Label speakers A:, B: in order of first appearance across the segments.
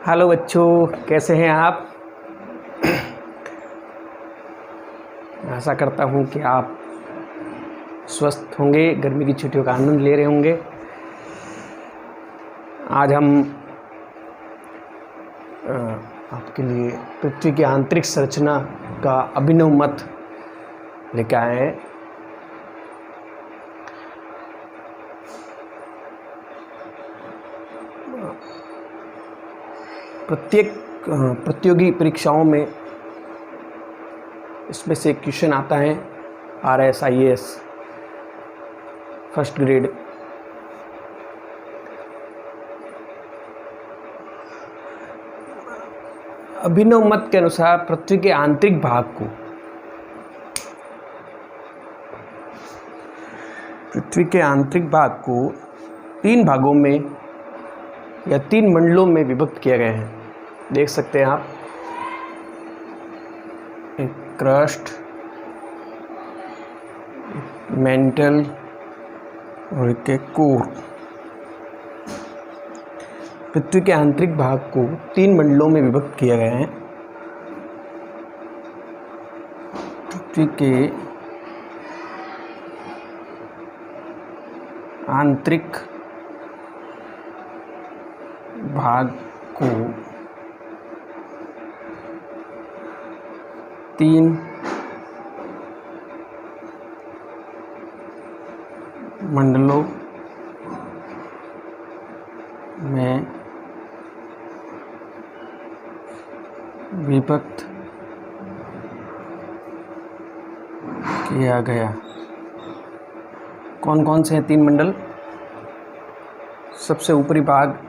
A: Hello बच्चों, कैसे हैं आप। आशा करता हूं कि आप स्वस्थ होंगे, गर्मी की छुट्टियों का आनंद ले रहे होंगे। आज हम आपके लिए पृथ्वी की आंतरिक संरचना का अभिनव मत लेकर आए हैं। प्रत्येक प्रतियोगी परीक्षाओं में इसमें से क्वेश्चन आता है RSIS फर्स्ट ग्रेड। अभिनव मत के अनुसार पृथ्वी के आंतरिक भाग को तीन भागों में या तीन मंडलों में विभक्त किया गया है। देख सकते हैं आप, एक क्रस्ट, मेंटल और एक कोर। पृथ्वी के आंतरिक भाग को तीन मंडलों में विभक्त किया गया है। पृथ्वी के आंतरिक भाग को तीन मंडलों में विभक्त किया गया। कौन कौन से हैं तीन मंडल? सबसे ऊपरी भाग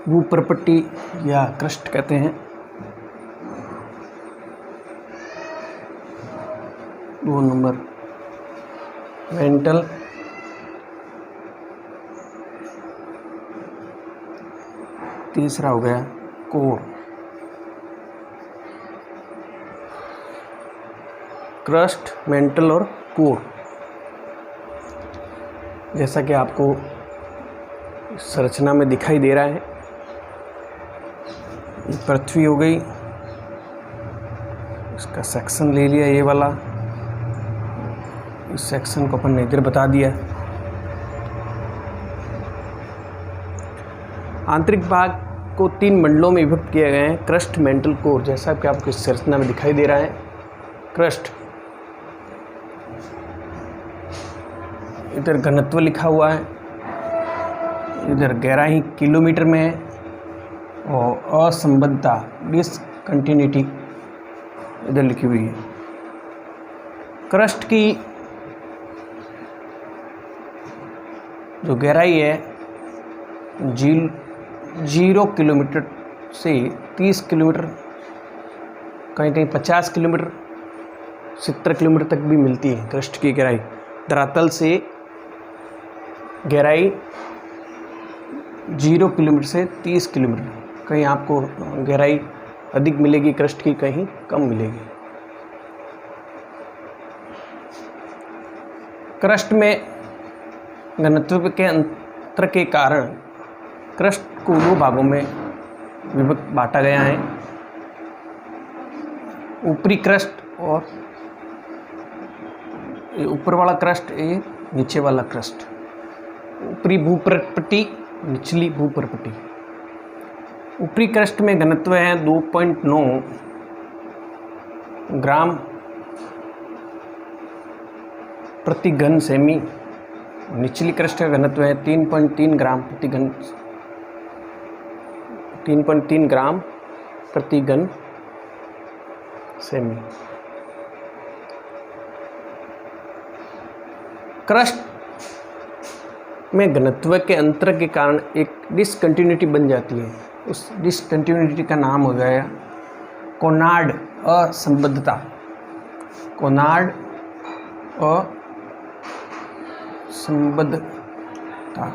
A: भूपर्पट्टी या क्रस्ट कहते हैं। 2 नंबर मेंटल, तीसरा हो गया कोर। क्रस्ट, मेंटल और कोर, जैसा कि आपको संरचना में दिखाई दे रहा है। पृथ्वी हो गई, इसका सेक्शन ले लिया ये वाला, इस सेक्शन को अपन ने इधर बता दिया। आंतरिक भाग को तीन मंडलों में विभक्त किए गए हैं, क्रस्ट, मेंटल, कोर, जैसा कि आपको इस संरचना में दिखाई दे रहा है। क्रस्ट, इधर घनत्व लिखा हुआ है, इधर गहराई किलोमीटर में है और असंबद्धता डिसकंटिन्यूटी इधर लिखी हुई है। क्रस्ट की जो गहराई है 0 किलोमीटर से 30 किलोमीटर, कहीं कहीं 50 किलोमीटर, 70 किलोमीटर तक भी मिलती है क्रस्ट की गहराई। धरातल से गहराई 0 किलोमीटर से 30 किलोमीटर, कहीं आपको गहराई अधिक मिलेगी क्रस्ट की, कहीं कम मिलेगी। क्रस्ट में घनत्व के अंतर के कारण क्रस्ट को 2 भागों में विभक्त बांटा गया है। ऊपरी क्रस्ट और ये ऊपर वाला क्रस्ट, ये नीचे वाला क्रस्ट। ऊपरी भूपर्पट्टी, निचली भूपर्पट्टी। ऊपरी क्रस्ट में घनत्व है 2.9 ग्राम प्रति घन सेमी। निचली क्रस्ट का घनत्व है 3.3 ग्राम प्रति घन सेमी। क्रस्ट में घनत्व के अंतर के कारण एक डिसकंटिन्यूटी बन जाती है। उस डिसकंटिन्यूटी का नाम हो गया कोनार्ड असंबद्धता। कोनार्ड असंबद्धता।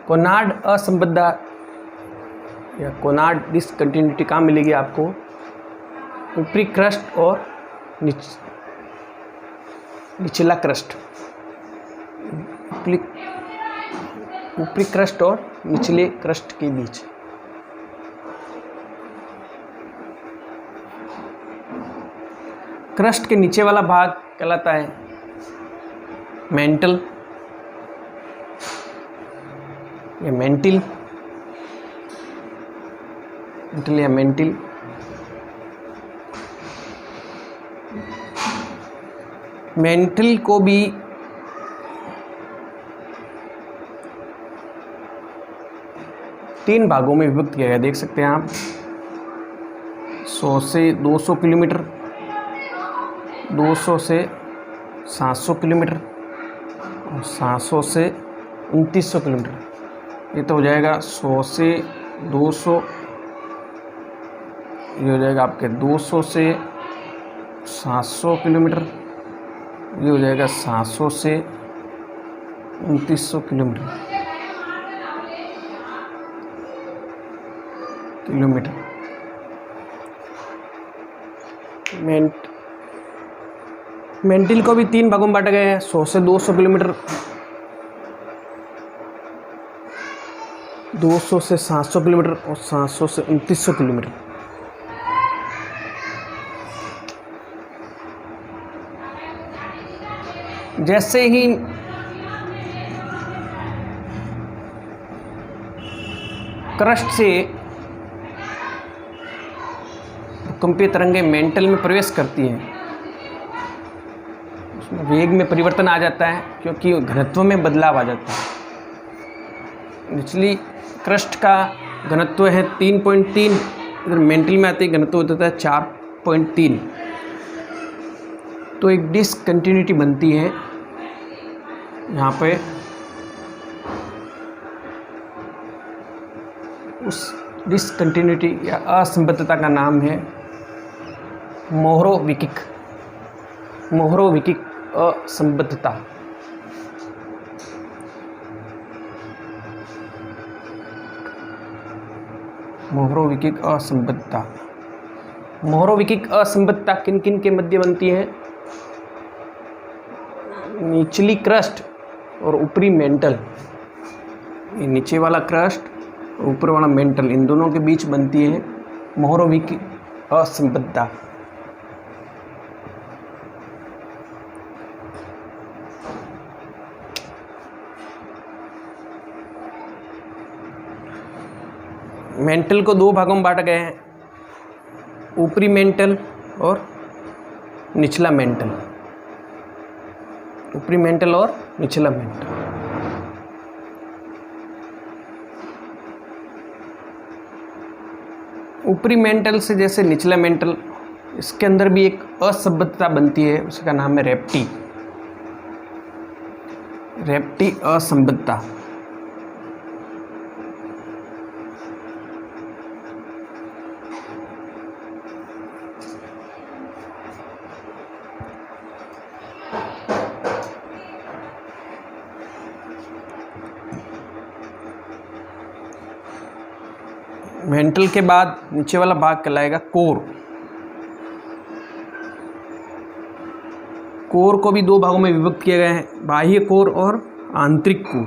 A: कोनार्ड असंबद्धता या कोनार्ड डिसकंटिन्यूटी कहाँ मिलेगी आपको? ऊपरी क्रस्ट और निचला क्रस्ट, ऊपरी क्रस्ट और निचले क्रस्ट के बीच। क्रस्ट के नीचे वाला भाग कहलाता है मेंटल या मेंटिल, या मेंटिल। मेंटल को भी तीन भागों में विभक्त किया गया, देख सकते हैं आप। 100 से 200 किलोमीटर, 200 से 700 किलोमीटर और 700 से 2900 किलोमीटर। ये तो हो जाएगा 100 से 200, ये हो जाएगा आपके 200 से 700 किलोमीटर, ये हो जाएगा 700 से 2900 किलोमीटर। मेंटिल को भी तीन भागों में बांटा गया है, 100 से 200 किलोमीटर, 200 से 700 किलोमीटर और 700 से 2900 किलोमीटर। जैसे ही क्रस्ट से भूकंपीय तरंगें मेंटल में प्रवेश करती हैं, उसमें वेग में परिवर्तन आ जाता है क्योंकि घनत्व में बदलाव आ जाता है। निचली क्रस्ट का घनत्व है 3.3, अगर मेंटल में आते ही घनत्व हो जाता है 4.3। तो एक डिसकंटिन्यूटी बनती है यहाँ पे। उस डिसकंटिन्यूटी या असंबद्धता का नाम है मोहरोविकिक असंबद्धता। मोहरोविकिक असंबद्धता। मोहरोविकिक असंबद्धता किन किन के मध्य बनती है? निचली क्रस्ट और ऊपरी मेंटल, ये नीचे वाला क्रस्ट और ऊपर वाला मेंटल, इन दोनों के बीच बनती है मोहरोविकिक असंबद्धता। मेंटल को दो भागों में बांटा गया है, ऊपरी मेंटल और निचला मेंटल। ऊपरी मेंटल और निचला मेंटल। ऊपरी मेंटल से जैसे निचला मेंटल, इसके अंदर भी एक असंबद्धता बनती है, उसका नाम है रेप्टी असंबद्धता। मेंटल के बाद नीचे वाला भाग कहलाएगा कोर। कोर को भी दो भागों में विभक्त किया गया है, बाह्य कोर और आंतरिक कोर।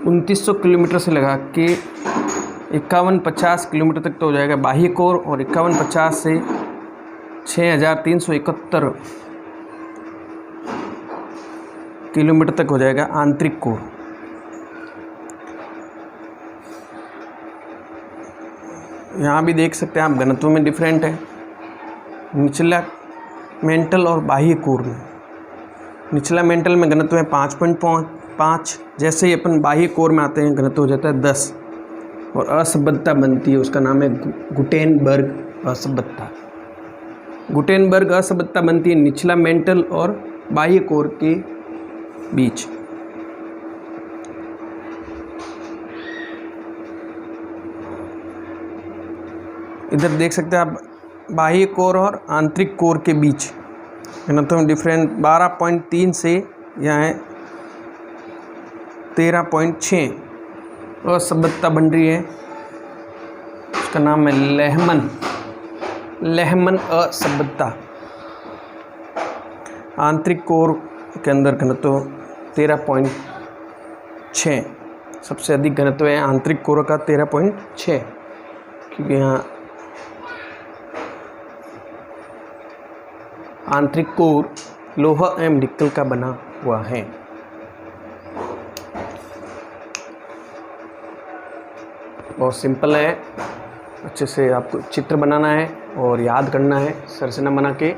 A: उनतीस 2900 किलोमीटर से लगा के 5150 किलोमीटर तक तो हो जाएगा बाह्य कोर, और 5150 से 6371 किलोमीटर तक हो जाएगा आंतरिक कोर। यहाँ भी देख सकते हैं आप, घनत्व में डिफरेंट है निचला मेंटल और बाह्य कोर में। निचला मेंटल में घनत्व है 5.5, जैसे ही अपन बाह्य कोर में आते हैं घनत्व हो जाता है 10 और असंबद्धता बनती है, उसका नाम है गुटेनबर्ग असंबद्धता। गुटेनबर्ग असंबद्धता बनती है निचला मेंटल और बाह्य कोर के बीच। इधर देख सकते हैं आप, बाह्य कोर और आंतरिक कोर के बीच घनत्व में डिफरेंट 12.3 से यहाँ है 13.6 असंबद्धता बन रही है, उसका नाम है लेहमन असंबद्धता। आंतरिक कोर के अंदर घनत्व 13.6, सबसे अधिक घनत्व है आंतरिक कोर का 13.6, क्योंकि यहाँ आंतरिक कोर लोहा एवं निकल का बना हुआ है। बहुत सिंपल है, अच्छे से आपको चित्र बनाना है और याद करना है संरचना बना के।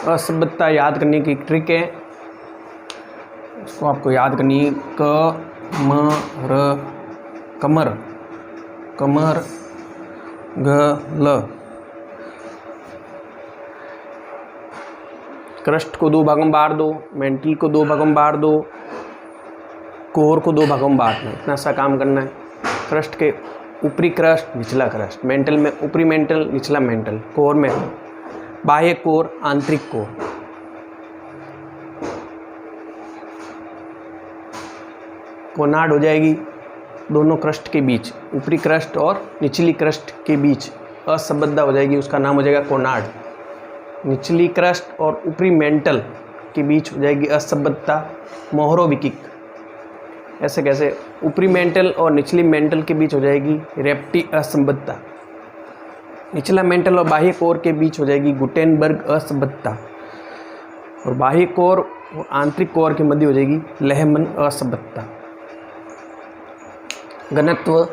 A: असंबद्धता याद करने की एक ट्रिक है, उसको आपको याद करनी है। कमर कमर ल। क्रस्ट को 2 भागों में बांट दो, मेंटल को 2 भागों में बांट दो, कोर को 2 भागों में बांटना है। इतना सा काम करना है। क्रस्ट के ऊपरी क्रस्ट, निचला क्रस्ट, मेंटल में ऊपरी मेंटल, निचला मेंटल, कोर में बाह्य कोर, आंतरिक कोर। कोनार्ड हो जाएगी दोनों क्रस्ट के बीच, ऊपरी क्रस्ट और निचली क्रस्ट के बीच असंबद्धता हो जाएगी, उसका नाम हो जाएगा कोनार्ड। निचली क्रस्ट और ऊपरी मेंटल के बीच हो जाएगी असंबद्धता, मोहरोविकिक। ऐसे कैसे? ऊपरी मेंटल और निचली मेंटल के बीच हो जाएगी रेप्टी असंबद्धता। निचला मेंटल और बाह्य कोर के बीच हो जाएगी गुटेनबर्ग असंबद्धता। और बाह्य कोर और आंतरिक कोर के मध्य हो जाएगी लेहमन असंबद्धता। घनत्व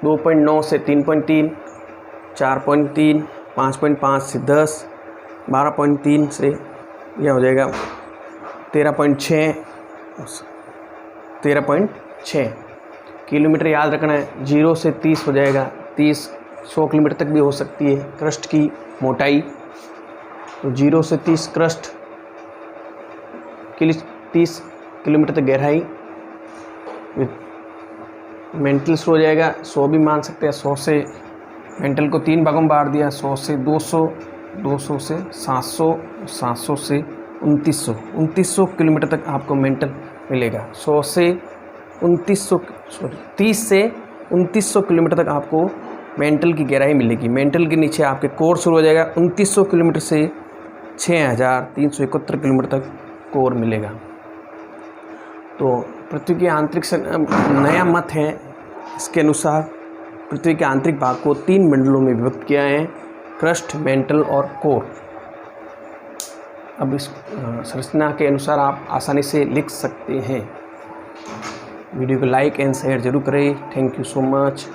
A: 2.9 से 3.3, 4.3, 5.5 से 10, 12.3 से यह हो जाएगा 13.6 किलोमीटर। याद रखना है, 0 से 30 हो जाएगा, 100 किलोमीटर तक भी हो सकती है क्रस्ट की मोटाई। तो 0 से 30 क्रस्ट के लिए 30 किलोमीटर तक गहराई। मेंटल शुरू हो जाएगा, 100 भी मान सकते हैं। 100 से मेंटल को 3 भागों में बांट दिया, 100 से 200, 200 से 700, 700 से 2900 किलोमीटर तक आपको मेंटल मिलेगा। 100 से 30 से 2900 किलोमीटर तक आपको मेंटल की गहराई मिलेगी। मेंटल के नीचे आपके कोर शुरू हो जाएगा। 2900 किलोमीटर से 6371 किलोमीटर तक कोर मिलेगा। तो पृथ्वी के आंतरिक नया मत है, इसके अनुसार पृथ्वी के आंतरिक भाग को 3 मंडलों में विभक्त किया है, क्रस्ट, मेंटल और कोर। अब इस संरचना के अनुसार आप आसानी से लिख सकते हैं। वीडियो को लाइक एंड शेयर जरूर करें। Thank you so much.